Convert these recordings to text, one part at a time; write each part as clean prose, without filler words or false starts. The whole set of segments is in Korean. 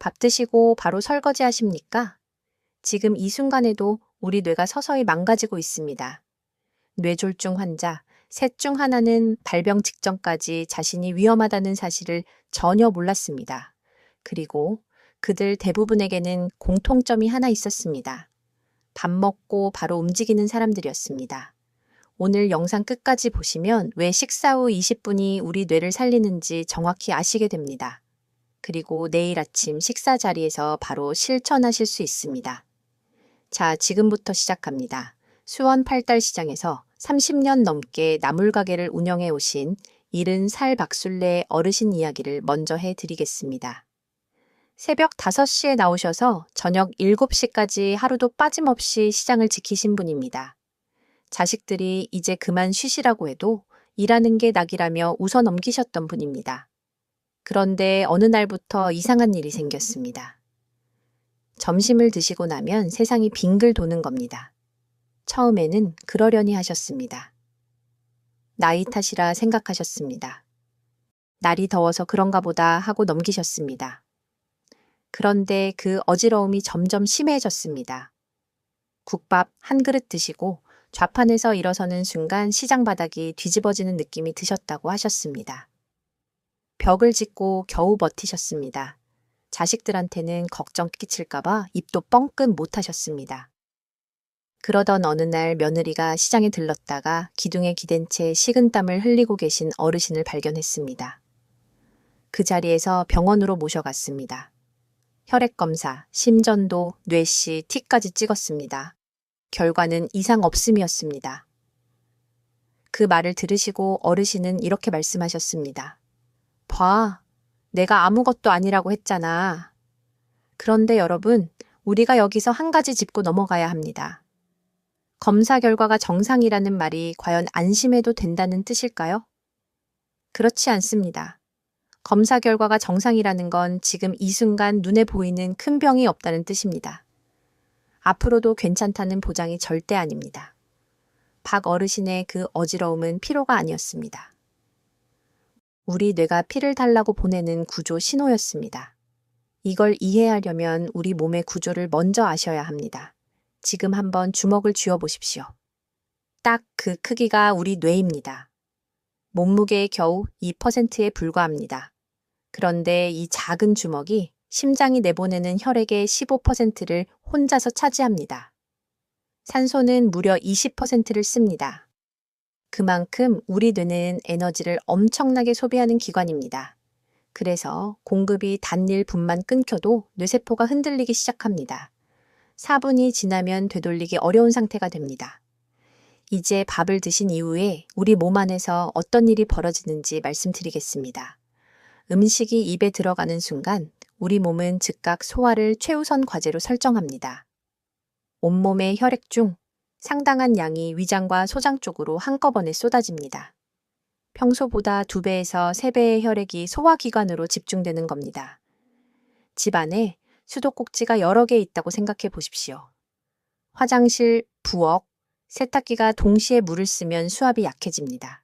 밥 드시고 바로 설거지 하십니까? 지금 이 순간에도 우리 뇌가 서서히 망가지고 있습니다. 뇌졸중 환자, 셋 중 하나는 발병 직전까지 자신이 위험하다는 사실을 전혀 몰랐습니다. 그리고 그들 대부분에게는 공통점이 하나 있었습니다. 밥 먹고 바로 움직이는 사람들이었습니다. 오늘 영상 끝까지 보시면 왜 식사 후 20분이 우리 뇌를 살리는지 정확히 아시게 됩니다. 그리고 내일 아침 식사 자리에서 바로 실천하실 수 있습니다. 자, 지금부터 시작합니다. 수원 팔달시장에서 30년 넘게 나물 가게를 운영해 오신 70살 박술래 어르신 이야기를 먼저 해드리겠습니다. 새벽 5시에 나오셔서 저녁 7시까지 하루도 빠짐없이 시장을 지키신 분입니다. 자식들이 이제 그만 쉬시라고 해도 일하는 게 낙이라며 웃어 넘기셨던 분입니다. 그런데 어느 날부터 이상한 일이 생겼습니다. 점심을 드시고 나면 세상이 빙글 도는 겁니다. 처음에는 그러려니 하셨습니다. 나이 탓이라 생각하셨습니다. 날이 더워서 그런가 보다 하고 넘기셨습니다. 그런데 그 어지러움이 점점 심해졌습니다. 국밥 한 그릇 드시고 좌판에서 일어서는 순간 시장 바닥이 뒤집어지는 느낌이 드셨다고 하셨습니다. 벽을 짚고 겨우 버티셨습니다. 자식들한테는 걱정 끼칠까봐 입도 뻥끗 못하셨습니다. 그러던 어느 날 며느리가 시장에 들렀다가 기둥에 기댄 채 식은땀을 흘리고 계신 어르신을 발견했습니다. 그 자리에서 병원으로 모셔갔습니다. 혈액검사, 심전도, 뇌씨, T까지 찍었습니다. 결과는 이상 없음이었습니다. 그 말을 들으시고 어르신은 이렇게 말씀하셨습니다. 봐, 내가 아무것도 아니라고 했잖아. 그런데 여러분, 우리가 여기서 한 가지 짚고 넘어가야 합니다. 검사 결과가 정상이라는 말이 과연 안심해도 된다는 뜻일까요? 그렇지 않습니다. 검사 결과가 정상이라는 건 지금 이 순간 눈에 보이는 큰 병이 없다는 뜻입니다. 앞으로도 괜찮다는 보장이 절대 아닙니다. 박 어르신의 그 어지러움은 피로가 아니었습니다. 우리 뇌가 피를 달라고 보내는 구조 신호였습니다. 이걸 이해하려면 우리 몸의 구조를 먼저 아셔야 합니다. 지금 한번 주먹을 쥐어 보십시오. 딱 그 크기가 우리 뇌입니다. 몸무게의 겨우 2%에 불과합니다. 그런데 이 작은 주먹이 심장이 내보내는 혈액의 15%를 혼자서 차지합니다. 산소는 무려 20%를 씁니다. 그만큼 우리 뇌는 에너지를 엄청나게 소비하는 기관입니다. 그래서 공급이 단 1분만 끊겨도 뇌세포가 흔들리기 시작합니다. 4분이 지나면 되돌리기 어려운 상태가 됩니다. 이제 밥을 드신 이후에 우리 몸 안에서 어떤 일이 벌어지는지 말씀드리겠습니다. 음식이 입에 들어가는 순간 우리 몸은 즉각 소화를 최우선 과제로 설정합니다. 온몸의 혈액 중 상당한 양이 위장과 소장 쪽으로 한꺼번에 쏟아집니다. 평소보다 2배에서 3배의 혈액이 소화기관으로 집중되는 겁니다. 집 안에 수도꼭지가 여러 개 있다고 생각해 보십시오. 화장실, 부엌, 세탁기가 동시에 물을 쓰면 수압이 약해집니다.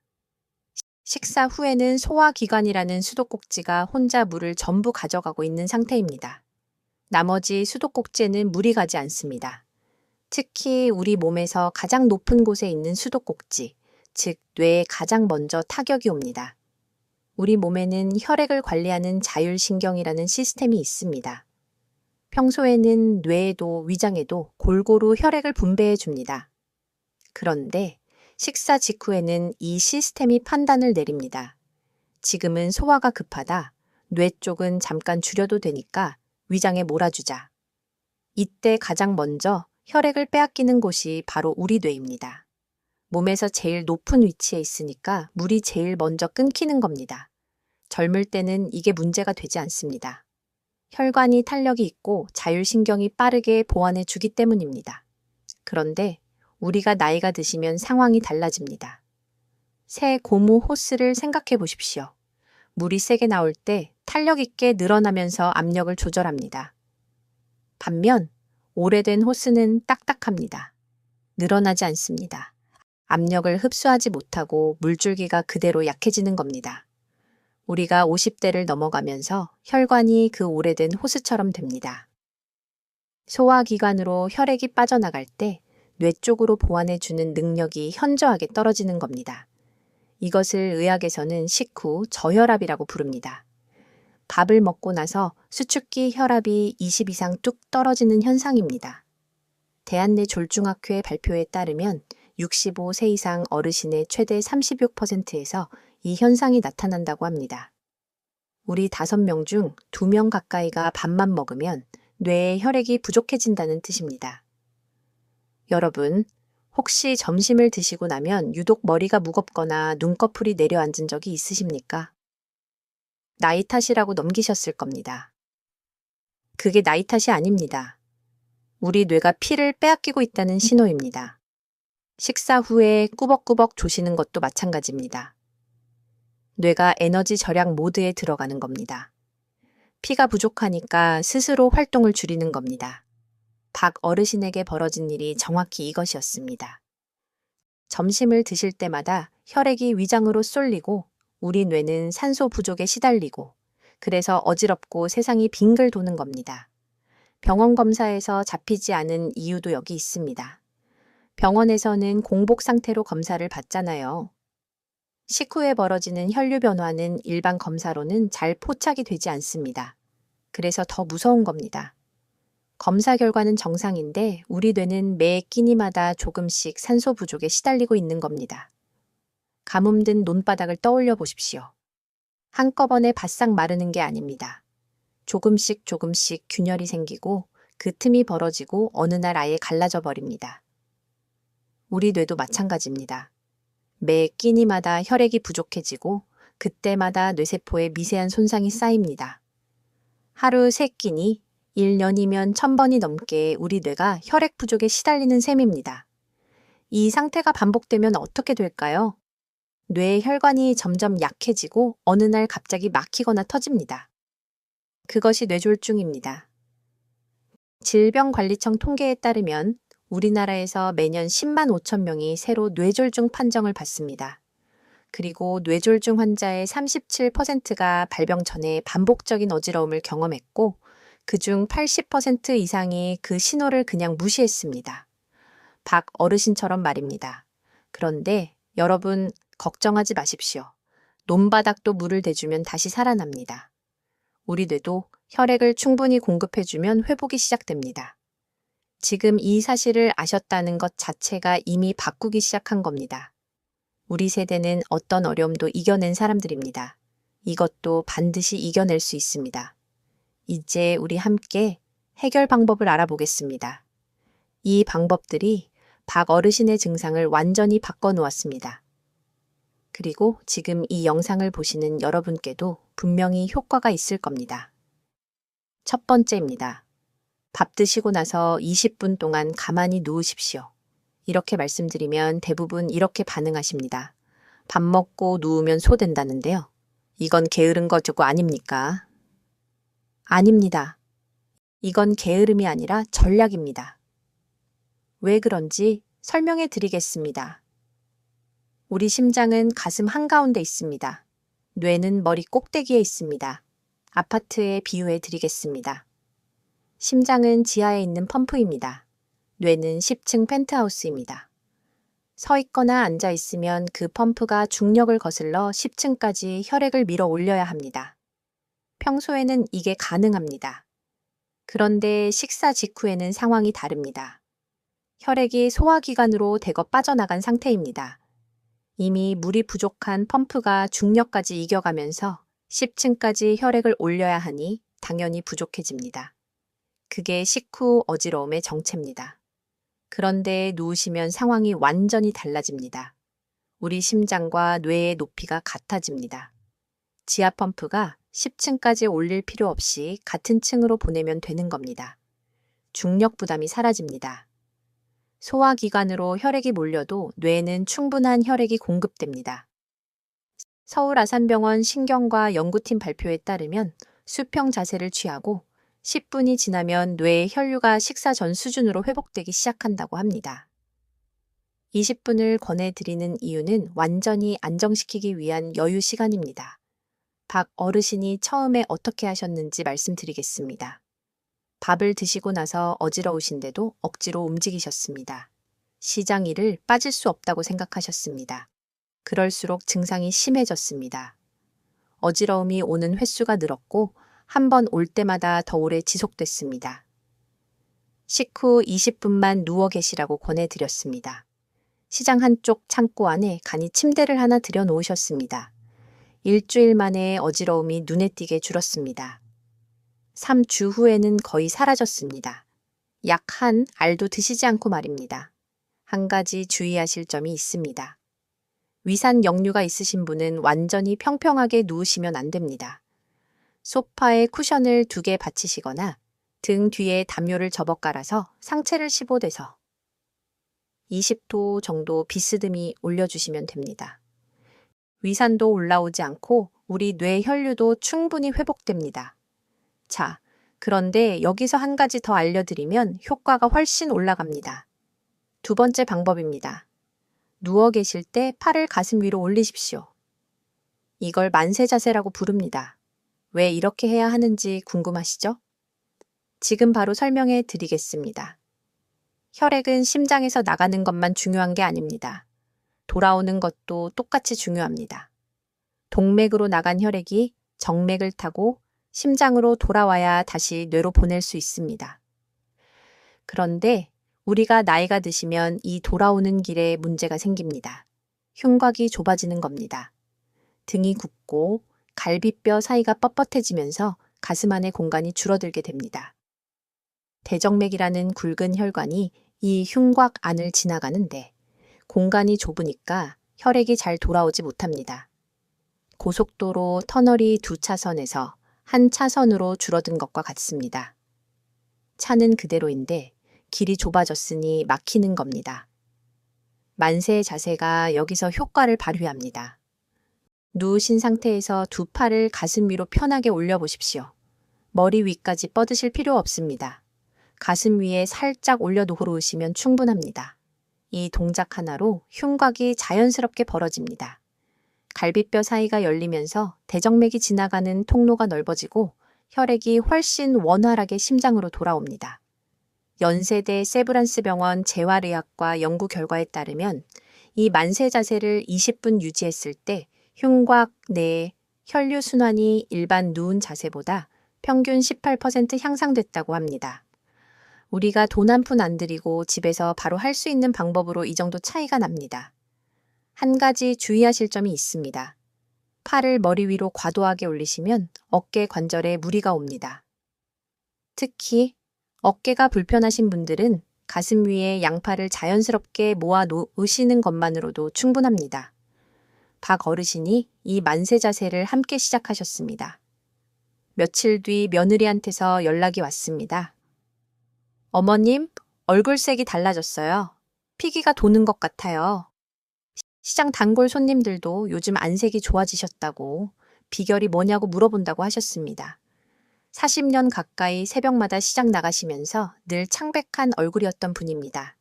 식사 후에는 소화기관이라는 수도꼭지가 혼자 물을 전부 가져가고 있는 상태입니다. 나머지 수도꼭지에는 물이 가지 않습니다. 특히 우리 몸에서 가장 높은 곳에 있는 수도꼭지, 즉 뇌에 가장 먼저 타격이 옵니다. 우리 몸에는 혈액을 관리하는 자율신경이라는 시스템이 있습니다. 평소에는 뇌에도 위장에도 골고루 혈액을 분배해 줍니다. 그런데 식사 직후에는 이 시스템이 판단을 내립니다. 지금은 소화가 급하다. 뇌 쪽은 잠깐 줄여도 되니까 위장에 몰아주자. 이때 가장 먼저 혈액을 빼앗기는 곳이 바로 우리 뇌입니다. 몸에서 제일 높은 위치에 있으니까 물이 제일 먼저 끊기는 겁니다. 젊을 때는 이게 문제가 되지 않습니다. 혈관이 탄력이 있고 자율신경이 빠르게 보완해 주기 때문입니다. 그런데 우리가 나이가 드시면 상황이 달라집니다. 새 고무 호스를 생각해 보십시오. 물이 세게 나올 때 탄력 있게 늘어나면서 압력을 조절합니다. 반면 오래된 호스는 딱딱합니다. 늘어나지 않습니다. 압력을 흡수하지 못하고 물줄기가 그대로 약해지는 겁니다. 우리가 50대를 넘어가면서 혈관이 그 오래된 호스처럼 됩니다. 소화기관으로 혈액이 빠져나갈 때 뇌 쪽으로 보완해주는 능력이 현저하게 떨어지는 겁니다. 이것을 의학에서는 식후 저혈압이라고 부릅니다. 밥을 먹고 나서 수축기 혈압이 20 이상 뚝 떨어지는 현상입니다. 대한내졸중학회 발표에 따르면 65세 이상 어르신의 최대 36%에서 이 현상이 나타난다고 합니다. 우리 5명 중 2명 가까이가 밥만 먹으면 뇌에 혈액이 부족해진다는 뜻입니다. 여러분, 혹시 점심을 드시고 나면 유독 머리가 무겁거나 눈꺼풀이 내려앉은 적이 있으십니까? 나이 탓이라고 넘기셨을 겁니다. 그게 나이 탓이 아닙니다. 우리 뇌가 피를 빼앗기고 있다는 신호입니다. 식사 후에 꾸벅꾸벅 조시는 것도 마찬가지입니다. 뇌가 에너지 절약 모드에 들어가는 겁니다. 피가 부족하니까 스스로 활동을 줄이는 겁니다. 박 어르신에게 벌어진 일이 정확히 이것이었습니다. 점심을 드실 때마다 혈액이 위장으로 쏠리고 우리 뇌는 산소 부족에 시달리고 그래서 어지럽고 세상이 빙글 도는 겁니다. 병원 검사에서 잡히지 않은 이유도 여기 있습니다. 병원에서는 공복 상태로 검사를 받잖아요. 식후에 벌어지는 혈류 변화는 일반 검사로는 잘 포착이 되지 않습니다. 그래서 더 무서운 겁니다. 검사 결과는 정상인데 우리 뇌는 매 끼니마다 조금씩 산소 부족에 시달리고 있는 겁니다. 가뭄든 논바닥을 떠올려 보십시오. 한꺼번에 바싹 마르는 게 아닙니다. 조금씩 균열이 생기고 그 틈이 벌어지고 어느 날 아예 갈라져 버립니다. 우리 뇌도 마찬가지입니다. 매 끼니마다 혈액이 부족해지고 그때마다 뇌세포에 미세한 손상이 쌓입니다. 하루 3끼니, 1년이면 1000번이 넘게 우리 뇌가 혈액 부족에 시달리는 셈입니다. 이 상태가 반복되면 어떻게 될까요? 뇌의 혈관이 점점 약해지고 어느 날 갑자기 막히거나 터집니다. 그것이 뇌졸중입니다. 질병관리청 통계에 따르면 우리나라에서 매년 10만 5천 명이 새로 뇌졸중 판정을 받습니다. 그리고 뇌졸중 환자의 37%가 발병 전에 반복적인 어지러움을 경험했고 그중 80% 이상이 그 신호를 그냥 무시했습니다. 박 어르신처럼 말입니다. 그런데 여러분 걱정하지 마십시오. 논바닥도 물을 대주면 다시 살아납니다. 우리 뇌도 혈액을 충분히 공급해주면 회복이 시작됩니다. 지금 이 사실을 아셨다는 것 자체가 이미 바꾸기 시작한 겁니다. 우리 세대는 어떤 어려움도 이겨낸 사람들입니다. 이것도 반드시 이겨낼 수 있습니다. 이제 우리 함께 해결 방법을 알아보겠습니다. 이 방법들이 박 어르신의 증상을 완전히 바꿔놓았습니다. 그리고 지금 이 영상을 보시는 여러분께도 분명히 효과가 있을 겁니다. 첫 번째입니다. 밥 드시고 나서 20분 동안 가만히 누우십시오. 이렇게 말씀드리면 대부분 이렇게 반응하십니다. 밥 먹고 누우면 소된다는데요. 이건 게으른 거고 아닙니까? 아닙니다. 이건 게으름이 아니라 전략입니다. 왜 그런지 설명해 드리겠습니다. 우리 심장은 가슴 한가운데 있습니다. 뇌는 머리 꼭대기에 있습니다. 아파트에 비유해 드리겠습니다. 심장은 지하에 있는 펌프입니다. 뇌는 10층 펜트하우스입니다. 서 있거나 앉아 있으면 그 펌프가 중력을 거슬러 10층까지 혈액을 밀어 올려야 합니다. 평소에는 이게 가능합니다. 그런데 식사 직후에는 상황이 다릅니다. 혈액이 소화기관으로 대거 빠져나간 상태입니다. 이미 물이 부족한 펌프가 중력까지 이겨가면서 10층까지 혈액을 올려야 하니 당연히 부족해집니다. 그게 식후 어지러움의 정체입니다. 그런데 누우시면 상황이 완전히 달라집니다. 우리 심장과 뇌의 높이가 같아집니다. 지하 펌프가 10층까지 올릴 필요 없이 같은 층으로 보내면 되는 겁니다. 중력 부담이 사라집니다. 소화기관으로 혈액이 몰려도 뇌에는 충분한 혈액이 공급됩니다. 서울 아산병원 신경과 연구팀 발표에 따르면 수평 자세를 취하고 10분이 지나면 뇌의 혈류가 식사 전 수준으로 회복되기 시작한다고 합니다. 20분을 권해드리는 이유는 완전히 안정시키기 위한 여유 시간입니다. 박 어르신이 처음에 어떻게 하셨는지 말씀드리겠습니다. 밥을 드시고 나서 어지러우신데도 억지로 움직이셨습니다. 시장 일을 빠질 수 없다고 생각하셨습니다. 그럴수록 증상이 심해졌습니다. 어지러움이 오는 횟수가 늘었고 한 번 올 때마다 더 오래 지속됐습니다. 식후 20분만 누워 계시라고 권해드렸습니다. 시장 한쪽 창고 안에 간이 침대를 하나 들여 놓으셨습니다. 일주일 만에 어지러움이 눈에 띄게 줄었습니다. 3주 후에는 거의 사라졌습니다. 약 한 알도 드시지 않고 말입니다. 한 가지 주의하실 점이 있습니다. 위산 역류가 있으신 분은 완전히 평평하게 누우시면 안 됩니다. 소파에 쿠션을 2개 받치시거나 등 뒤에 담요를 접어 깔아서 상체를 15도에서 20도 정도 비스듬히 올려주시면 됩니다. 위산도 올라오지 않고 우리 뇌 혈류도 충분히 회복됩니다. 자, 그런데 여기서 한 가지 더 알려드리면 효과가 훨씬 올라갑니다. 2번째 방법입니다. 누워 계실 때 팔을 가슴 위로 올리십시오. 이걸 만세 자세라고 부릅니다. 왜 이렇게 해야 하는지 궁금하시죠? 지금 바로 설명해 드리겠습니다. 혈액은 심장에서 나가는 것만 중요한 게 아닙니다. 돌아오는 것도 똑같이 중요합니다. 동맥으로 나간 혈액이 정맥을 타고 심장으로 돌아와야 다시 뇌로 보낼 수 있습니다. 그런데 우리가 나이가 드시면 이 돌아오는 길에 문제가 생깁니다. 흉곽이 좁아지는 겁니다. 등이 굽고 갈비뼈 사이가 뻣뻣해지면서 가슴 안의 공간이 줄어들게 됩니다. 대정맥이라는 굵은 혈관이 이 흉곽 안을 지나가는데 공간이 좁으니까 혈액이 잘 돌아오지 못합니다. 고속도로 터널이 2차선에서 1차선으로 줄어든 것과 같습니다. 차는 그대로인데 길이 좁아졌으니 막히는 겁니다. 만세 자세가 여기서 효과를 발휘합니다. 누우신 상태에서 2 팔을 가슴 위로 편하게 올려보십시오. 머리 위까지 뻗으실 필요 없습니다. 가슴 위에 살짝 올려놓으시면 충분합니다. 이 동작 하나로 흉곽이 자연스럽게 벌어집니다. 갈비뼈 사이가 열리면서 대정맥이 지나가는 통로가 넓어지고 혈액이 훨씬 원활하게 심장으로 돌아옵니다. 연세대 세브란스 병원 재활의학과 연구 결과에 따르면 이 만세 자세를 20분 유지했을 때 흉곽 내 혈류 순환이 일반 누운 자세보다 평균 18% 향상됐다고 합니다. 우리가 돈 한 푼 안 들이고 집에서 바로 할 수 있는 방법으로 이 정도 차이가 납니다. 한 가지 주의하실 점이 있습니다. 팔을 머리 위로 과도하게 올리시면 어깨 관절에 무리가 옵니다. 특히 어깨가 불편하신 분들은 가슴 위에 양팔을 자연스럽게 모아 놓으시는 것만으로도 충분합니다. 박 어르신이 이 만세 자세를 함께 시작하셨습니다. 며칠 뒤 며느리한테서 연락이 왔습니다. 어머님, 얼굴색이 달라졌어요. 피기가 도는 것 같아요. 시장 단골 손님들도 요즘 안색이 좋아지셨다고 비결이 뭐냐고 물어본다고 하셨습니다. 40년 가까이 새벽마다 시장 나가시면서 늘 창백한 얼굴이었던 분입니다.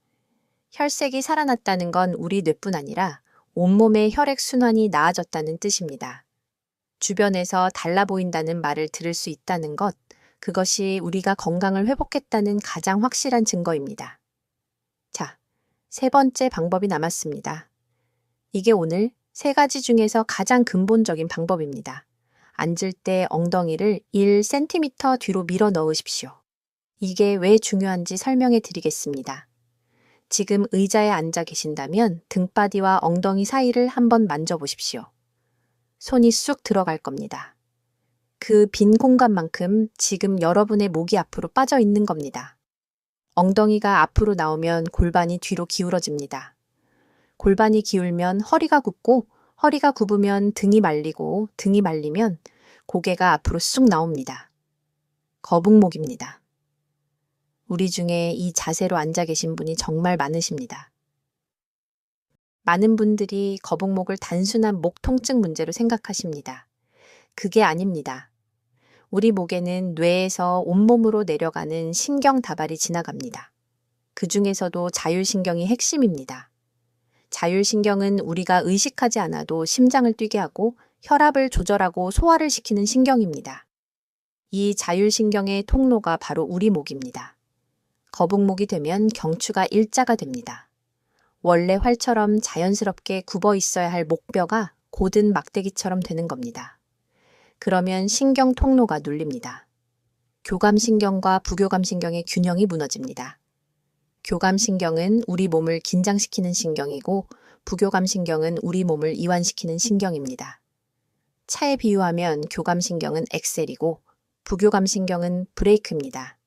혈색이 살아났다는 건 우리 뇌뿐 아니라 온몸의 혈액 순환이 나아졌다는 뜻입니다. 주변에서 달라 보인다는 말을 들을 수 있다는 것, 그것이 우리가 건강을 회복했다는 가장 확실한 증거입니다. 자, 3번째 방법이 남았습니다. 이게 오늘 3가지 중에서 가장 근본적인 방법입니다. 앉을 때 엉덩이를 1cm 뒤로 밀어 넣으십시오. 이게 왜 중요한지 설명해 드리겠습니다. 지금 의자에 앉아 계신다면 등바디와 엉덩이 사이를 한번 만져보십시오. 손이 쑥 들어갈 겁니다. 그 빈 공간만큼 지금 여러분의 목이 앞으로 빠져 있는 겁니다. 엉덩이가 앞으로 나오면 골반이 뒤로 기울어집니다. 골반이 기울면 허리가 굽고 허리가 굽으면 등이 말리고 등이 말리면 고개가 앞으로 쑥 나옵니다. 거북목입니다. 우리 중에 이 자세로 앉아 계신 분이 정말 많으십니다. 많은 분들이 거북목을 단순한 목 통증 문제로 생각하십니다. 그게 아닙니다. 우리 목에는 뇌에서 온몸으로 내려가는 신경 다발이 지나갑니다. 그 중에서도 자율신경이 핵심입니다. 자율신경은 우리가 의식하지 않아도 심장을 뛰게 하고 혈압을 조절하고 소화를 시키는 신경입니다. 이 자율신경의 통로가 바로 우리 목입니다. 거북목이 되면 경추가 일자가 됩니다. 원래 활처럼 자연스럽게 굽어 있어야 할 목뼈가 곧은 막대기처럼 되는 겁니다. 그러면 신경 통로가 눌립니다. 교감신경과 부교감신경의 균형이 무너집니다. 교감신경은 우리 몸을 긴장시키는 신경이고 부교감신경은 우리 몸을 이완시키는 신경입니다. 차에 비유하면 교감신경은 엑셀이고 부교감신경은 브레이크입니다.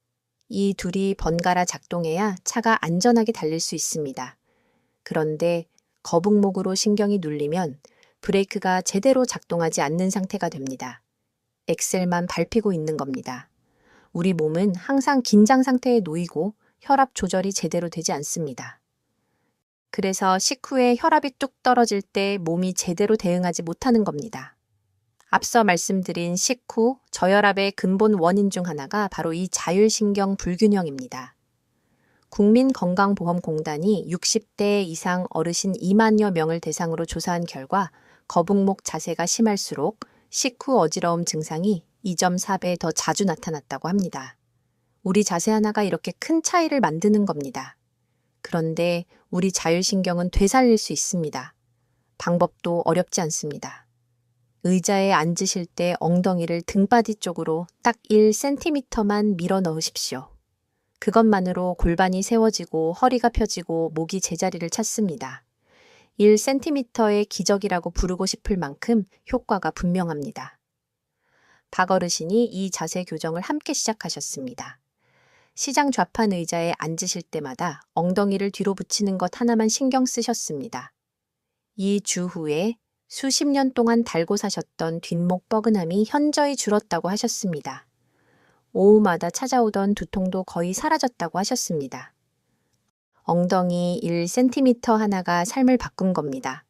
이 둘이 번갈아 작동해야 차가 안전하게 달릴 수 있습니다. 그런데 거북목으로 신경이 눌리면 브레이크가 제대로 작동하지 않는 상태가 됩니다. 엑셀만 밟히고 있는 겁니다. 우리 몸은 항상 긴장 상태에 놓이고 혈압 조절이 제대로 되지 않습니다. 그래서 식후에 혈압이 뚝 떨어질 때 몸이 제대로 대응하지 못하는 겁니다. 앞서 말씀드린 식후 저혈압의 근본 원인 중 하나가 바로 이 자율신경 불균형입니다. 국민건강보험공단이 60대 이상 어르신 2만여 명을 대상으로 조사한 결과 거북목 자세가 심할수록 식후 어지러움 증상이 2.4배 더 자주 나타났다고 합니다. 우리 자세 하나가 이렇게 큰 차이를 만드는 겁니다. 그런데 우리 자율신경은 되살릴 수 있습니다. 방법도 어렵지 않습니다. 의자에 앉으실 때 엉덩이를 등바디 쪽으로 딱 1cm만 밀어 넣으십시오. 그것만으로 골반이 세워지고 허리가 펴지고 목이 제자리를 찾습니다. 1cm의 기적이라고 부르고 싶을 만큼 효과가 분명합니다. 박어르신이 이 자세 교정을 함께 시작하셨습니다. 시장 좌판 의자에 앉으실 때마다 엉덩이를 뒤로 붙이는 것 하나만 신경 쓰셨습니다. 이 주 후에 수십 년 동안 달고 사셨던 뒷목 뻐근함이 현저히 줄었다고 하셨습니다. 오후마다 찾아오던 두통도 거의 사라졌다고 하셨습니다. 엉덩이 1cm 하나가 삶을 바꾼 겁니다.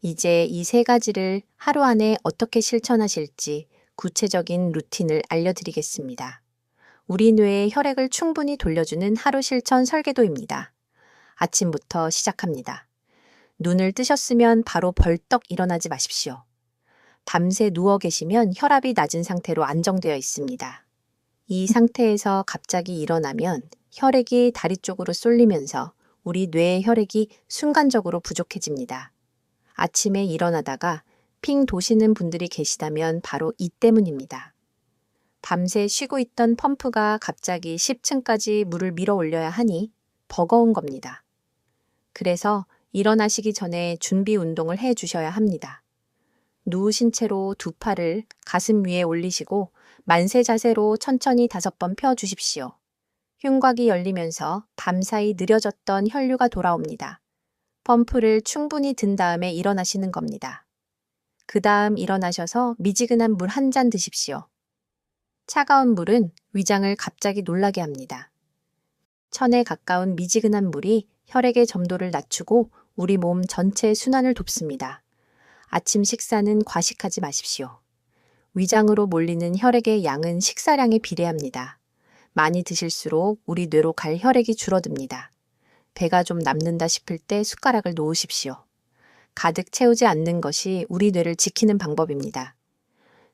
이제 이 세 가지를 하루 안에 어떻게 실천하실지 구체적인 루틴을 알려드리겠습니다. 우리 뇌의 혈액을 충분히 돌려주는 하루 실천 설계도입니다. 아침부터 시작합니다. 눈을 뜨셨으면 바로 벌떡 일어나지 마십시오. 밤새 누워 계시면 혈압이 낮은 상태로 안정되어 있습니다. 이 상태에서 갑자기 일어나면 혈액이 다리 쪽으로 쏠리면서 우리 뇌의 혈액이 순간적으로 부족해집니다. 아침에 일어나다가 핑 도시는 분들이 계시다면 바로 이 때문입니다. 밤새 쉬고 있던 펌프가 갑자기 10층까지 물을 밀어 올려야 하니 버거운 겁니다. 그래서 일어나시기 전에 준비 운동을 해 주셔야 합니다. 누우신 채로 두 팔을 가슴 위에 올리시고 만세 자세로 천천히 5번 펴 주십시오. 흉곽이 열리면서 밤사이 느려졌던 혈류가 돌아옵니다. 펌프를 충분히 든 다음에 일어나시는 겁니다. 그 다음 일어나셔서 미지근한 물 한 잔 드십시오. 차가운 물은 위장을 갑자기 놀라게 합니다. 천에 가까운 미지근한 물이 혈액의 점도를 낮추고 우리 몸 전체의 순환을 돕습니다. 아침 식사는 과식하지 마십시오. 위장으로 몰리는 혈액의 양은 식사량에 비례합니다. 많이 드실수록 우리 뇌로 갈 혈액이 줄어듭니다. 배가 좀 남는다 싶을 때 숟가락을 놓으십시오. 가득 채우지 않는 것이 우리 뇌를 지키는 방법입니다.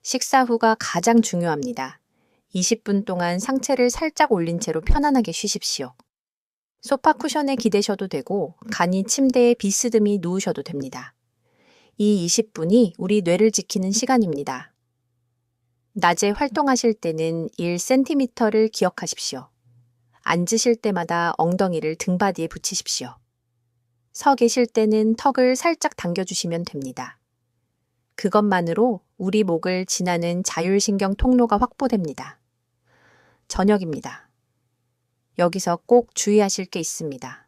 식사 후가 가장 중요합니다. 20분 동안 상체를 살짝 올린 채로 편안하게 쉬십시오. 소파 쿠션에 기대셔도 되고 간이 침대에 비스듬히 누우셔도 됩니다. 이 20분이 우리 뇌를 지키는 시간입니다. 낮에 활동하실 때는 1cm를 기억하십시오. 앉으실 때마다 엉덩이를 등바디에 붙이십시오. 서 계실 때는 턱을 살짝 당겨주시면 됩니다. 그것만으로 우리 목을 지나는 자율신경 통로가 확보됩니다. 저녁입니다. 여기서 꼭 주의하실 게 있습니다.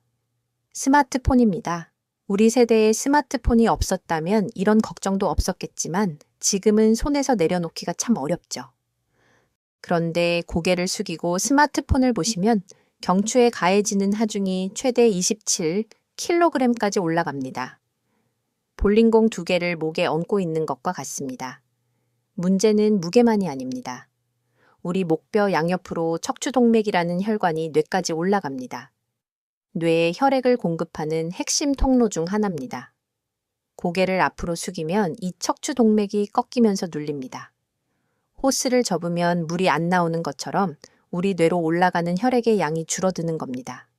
스마트폰입니다. 우리 세대에 스마트폰이 없었다면 이런 걱정도 없었겠지만 지금은 손에서 내려놓기가 참 어렵죠. 그런데 고개를 숙이고 스마트폰을 보시면 경추에 가해지는 하중이 최대 27kg까지 올라갑니다. 볼링공 2개를 목에 얹고 있는 것과 같습니다. 문제는 무게만이 아닙니다. 우리 목뼈 양옆으로 척추동맥이라는 혈관이 뇌까지 올라갑니다. 뇌에 혈액을 공급하는 핵심 통로 중 하나입니다. 고개를 앞으로 숙이면 이 척추 동맥이 꺾이면서 눌립니다. 호스를 접으면 물이 안 나오는 것처럼 우리 뇌로 올라가는 혈액의 양이 줄어드는 겁니다.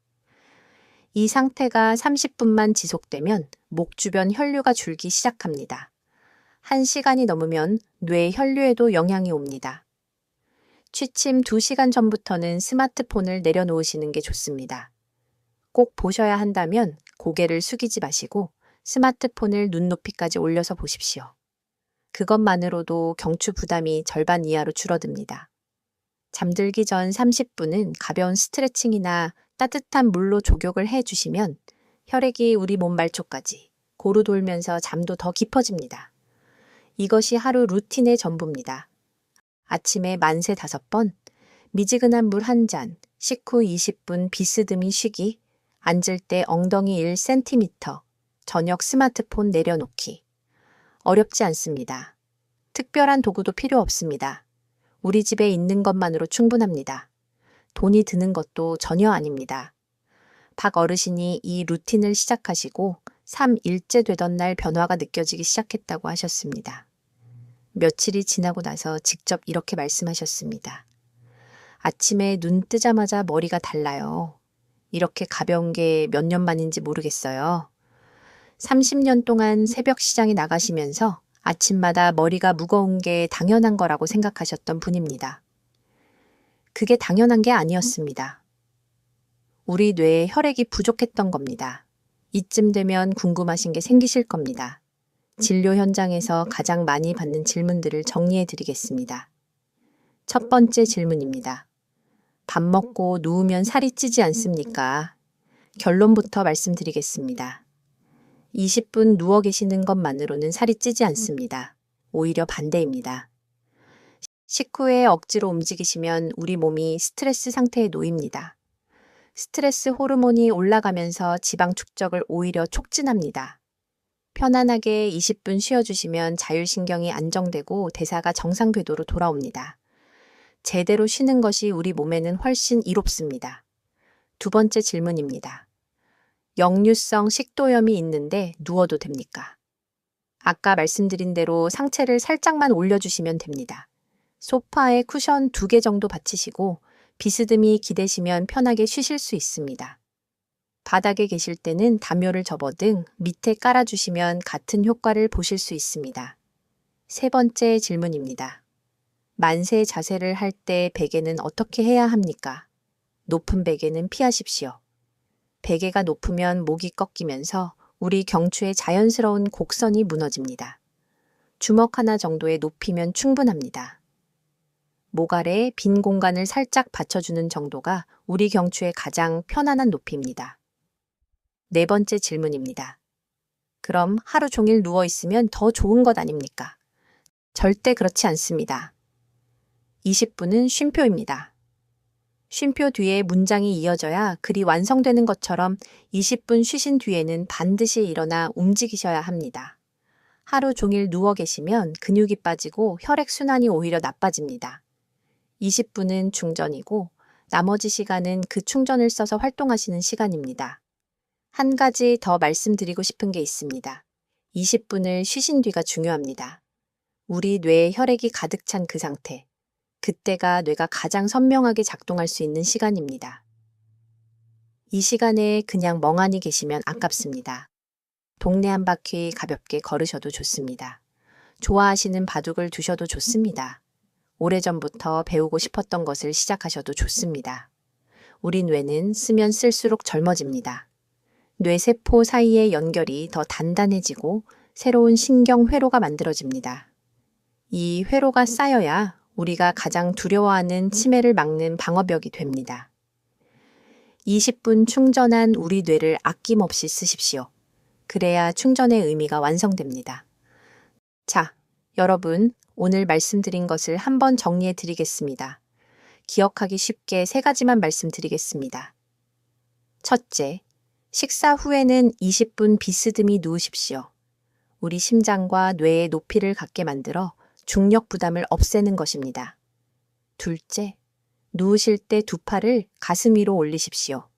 이 상태가 30분만 지속되면 목 주변 혈류가 줄기 시작합니다. 1시간이 넘으면 뇌 혈류에도 영향이 옵니다. 취침 2시간 전부터는 스마트폰을 내려놓으시는 게 좋습니다. 꼭 보셔야 한다면 고개를 숙이지 마시고 스마트폰을 눈높이까지 올려서 보십시오. 그것만으로도 경추 부담이 절반 이하로 줄어듭니다. 잠들기 전 30분은 가벼운 스트레칭이나 따뜻한 물로 족욕을 해주시면 혈액이 우리 몸 말초까지 고루 돌면서 잠도 더 깊어집니다. 이것이 하루 루틴의 전부입니다. 아침에 만세 5번, 미지근한 물 1잔, 식후 20분 비스듬히 쉬기, 앉을 때 엉덩이 1cm, 저녁 스마트폰 내려놓기. 어렵지 않습니다. 특별한 도구도 필요 없습니다. 우리 집에 있는 것만으로 충분합니다. 돈이 드는 것도 전혀 아닙니다. 박 어르신이 이 루틴을 시작하시고 3일째 되던 날 변화가 느껴지기 시작했다고 하셨습니다. 며칠이 지나고 나서 직접 이렇게 말씀하셨습니다. 아침에 눈 뜨자마자 머리가 달라요. 이렇게 가벼운 게 몇 년 만인지 모르겠어요. 30년 동안 새벽 시장에 나가시면서 아침마다 머리가 무거운 게 당연한 거라고 생각하셨던 분입니다. 그게 당연한 게 아니었습니다. 우리 뇌에 혈액이 부족했던 겁니다. 이쯤 되면 궁금하신 게 생기실 겁니다. 진료 현장에서 가장 많이 받는 질문들을 정리해 드리겠습니다. 첫 번째 질문입니다. 밥 먹고 누우면 살이 찌지 않습니까? 결론부터 말씀드리겠습니다. 20분 누워 계시는 것만으로는 살이 찌지 않습니다. 오히려 반대입니다. 식후에 억지로 움직이시면 우리 몸이 스트레스 상태에 놓입니다. 스트레스 호르몬이 올라가면서 지방 축적을 오히려 촉진합니다. 편안하게 20분 쉬어주시면 자율신경이 안정되고 대사가 정상 궤도로 돌아옵니다. 제대로 쉬는 것이 우리 몸에는 훨씬 이롭습니다. 두 번째 질문입니다. 역류성 식도염이 있는데 누워도 됩니까? 아까 말씀드린 대로 상체를 살짝만 올려주시면 됩니다. 소파에 쿠션 2개 정도 받치시고 비스듬히 기대시면 편하게 쉬실 수 있습니다. 바닥에 계실 때는 담요를 접어 등 밑에 깔아주시면 같은 효과를 보실 수 있습니다. 세 번째 질문입니다. 만세 자세를 할 때 베개는 어떻게 해야 합니까? 높은 베개는 피하십시오. 베개가 높으면 목이 꺾이면서 우리 경추의 자연스러운 곡선이 무너집니다. 주먹 하나 정도의 높이면 충분합니다. 목 아래에 빈 공간을 살짝 받쳐주는 정도가 우리 경추의 가장 편안한 높이입니다. 네 번째 질문입니다. 그럼 하루 종일 누워 있으면 더 좋은 것 아닙니까? 절대 그렇지 않습니다. 20분은 쉼표입니다. 쉼표 뒤에 문장이 이어져야 글이 완성되는 것처럼 20분 쉬신 뒤에는 반드시 일어나 움직이셔야 합니다. 하루 종일 누워 계시면 근육이 빠지고 혈액순환이 오히려 나빠집니다. 20분은 충전이고 나머지 시간은 그 충전을 써서 활동하시는 시간입니다. 한 가지 더 말씀드리고 싶은 게 있습니다. 20분을 쉬신 뒤가 중요합니다. 우리 뇌에 혈액이 가득 찬 그 상태. 그때가 뇌가 가장 선명하게 작동할 수 있는 시간입니다. 이 시간에 그냥 멍하니 계시면 아깝습니다. 동네 한 바퀴 가볍게 걸으셔도 좋습니다. 좋아하시는 바둑을 두셔도 좋습니다. 오래전부터 배우고 싶었던 것을 시작하셔도 좋습니다. 우리 뇌는 쓰면 쓸수록 젊어집니다. 뇌세포 사이의 연결이 더 단단해지고 새로운 신경 회로가 만들어집니다. 이 회로가 쌓여야 우리가 가장 두려워하는 치매를 막는 방어벽이 됩니다. 20분 충전한 우리 뇌를 아낌없이 쓰십시오. 그래야 충전의 의미가 완성됩니다. 자, 여러분, 오늘 말씀드린 것을 한번 정리해 드리겠습니다. 기억하기 쉽게 3가지만 말씀드리겠습니다. 첫째, 식사 후에는 20분 비스듬히 누우십시오. 우리 심장과 뇌의 높이를 갖게 만들어 중력 부담을 없애는 것입니다. 둘째, 누우실 때 2팔을 가슴 위로 올리십시오.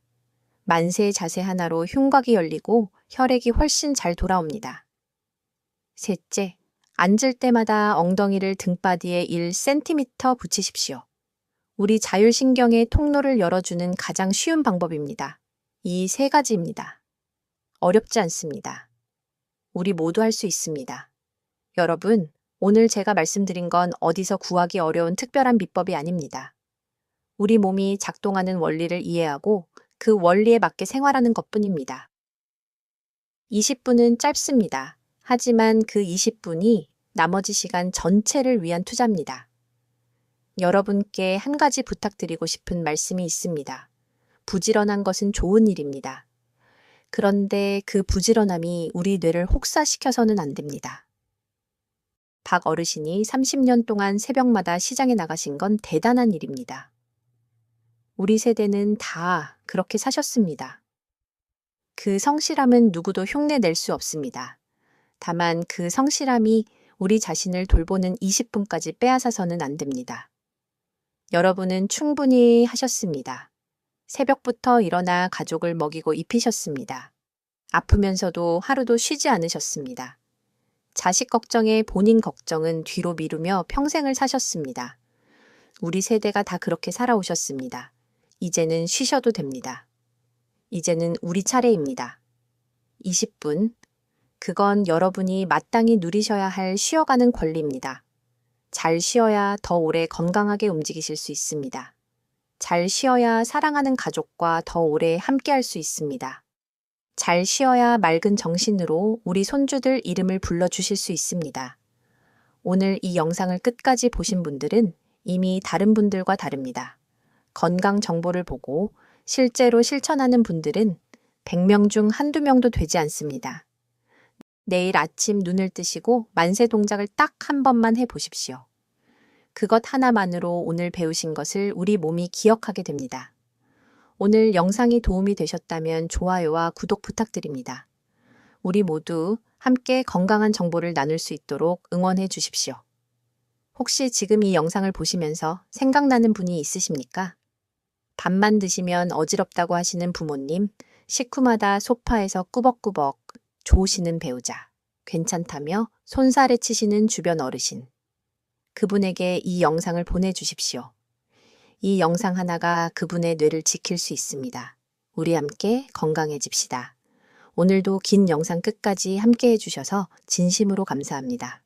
만세 자세 하나로 흉곽이 열리고 혈액이 훨씬 잘 돌아옵니다. 셋째, 앉을 때마다 엉덩이를 등바디에 1cm 붙이십시오. 우리 자율신경의 통로를 열어주는 가장 쉬운 방법입니다. 이 세 가지입니다. 어렵지 않습니다. 우리 모두 할 수 있습니다. 여러분, 오늘 제가 말씀드린 건 어디서 구하기 어려운 특별한 비법이 아닙니다. 우리 몸이 작동하는 원리를 이해하고 그 원리에 맞게 생활하는 것뿐입니다. 20분은 짧습니다. 하지만 그 20분이 나머지 시간 전체를 위한 투자입니다. 여러분께 한 가지 부탁드리고 싶은 말씀이 있습니다. 부지런한 것은 좋은 일입니다. 그런데 그 부지런함이 우리 뇌를 혹사시켜서는 안 됩니다. 박 어르신이 30년 동안 새벽마다 시장에 나가신 건 대단한 일입니다. 우리 세대는 다 그렇게 사셨습니다. 그 성실함은 누구도 흉내낼 수 없습니다. 다만 그 성실함이 우리 자신을 돌보는 20분까지 빼앗아서는 안 됩니다. 여러분은 충분히 하셨습니다. 새벽부터 일어나 가족을 먹이고 입히셨습니다. 아프면서도 하루도 쉬지 않으셨습니다. 자식 걱정에 본인 걱정은 뒤로 미루며 평생을 사셨습니다. 우리 세대가 다 그렇게 살아오셨습니다. 이제는 쉬셔도 됩니다. 이제는 우리 차례입니다. 20분. 그건 여러분이 마땅히 누리셔야 할 쉬어가는 권리입니다. 잘 쉬어야 더 오래 건강하게 움직이실 수 있습니다. 잘 쉬어야 사랑하는 가족과 더 오래 함께할 수 있습니다. 잘 쉬어야 맑은 정신으로 우리 손주들 이름을 불러주실 수 있습니다. 오늘 이 영상을 끝까지 보신 분들은 이미 다른 분들과 다릅니다. 건강 정보를 보고 실제로 실천하는 분들은 100명 중 한두 명도 되지 않습니다. 내일 아침 눈을 뜨시고 만세 동작을 딱 한 번만 해보십시오. 그것 하나만으로 오늘 배우신 것을 우리 몸이 기억하게 됩니다. 오늘 영상이 도움이 되셨다면 좋아요와 구독 부탁드립니다. 우리 모두 함께 건강한 정보를 나눌 수 있도록 응원해 주십시오. 혹시 지금 이 영상을 보시면서 생각나는 분이 있으십니까? 밥만 드시면 어지럽다고 하시는 부모님, 식후마다 소파에서 꾸벅꾸벅 조시는 배우자, 괜찮다며 손살에 치시는 주변 어르신. 그분에게 이 영상을 보내주십시오. 이 영상 하나가 그분의 뇌를 지킬 수 있습니다. 우리 함께 건강해집시다. 오늘도 긴 영상 끝까지 함께 해주셔서 진심으로 감사합니다.